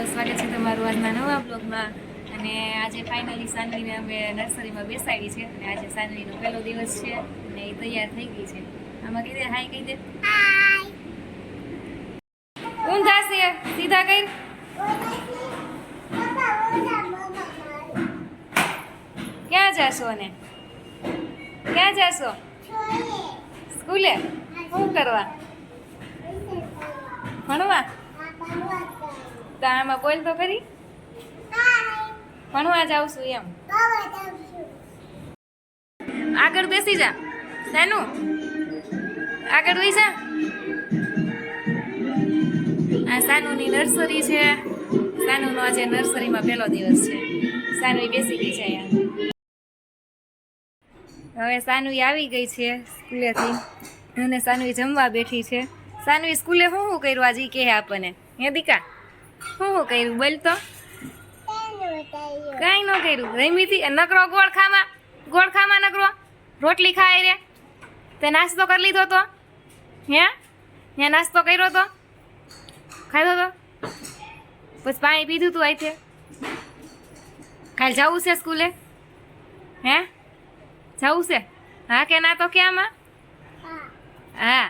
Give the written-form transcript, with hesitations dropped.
સ્વાગત છે તમારું આજના નવા બ્લોગમાં। અને આજે ફાઇનલી સાનવીને અમે નર્સરીમાં બેસાડી છે અને આજે સાનવીનો પહેલો દિવસ છે અને એ તૈયાર થઈ ગઈ છે। આમાં કહી દે હાય, કહી દે હાય। ઊંધા છે, સીધા કઈ। ક્યાં જાશો ને ક્યાં જાશો? સ્કૂલે? શું કરવા? ભણવા? તો આમાં બોલ તો ખરી, ભણવા જાઉં છું એમ। આગળ બેસી જા સાનું, આગળ વહી જા। આ સાનુની નર્સરી છે। સાનુનો આજે નર્સરીમાં પહેલો દિવસ છે। સાનવી બેસી ગઈ છે અહીંયા। હવે સાનવી આવી ગઈ છે સ્કૂલેથી અને સાનવી જમવા બેઠી છે। સાનવી સ્કૂલે શું કર્યું આજે કે આપણને? હે દીકા, શું કર્યું બોલ તો? કઈ ન કર્યું, રમીથી નકરો ગોળખામાં નકરો રોટલી ખાય રે। તે નાસ્તો કરી લીધો તો? હે નાસ્તો કર્યો તો? ખાધો તો? પછી પાણી પીધું તું આઈ? કાલે જવું છે સ્કૂલે? હે જવું છે? હા કે ના તો કે આમાં? હા।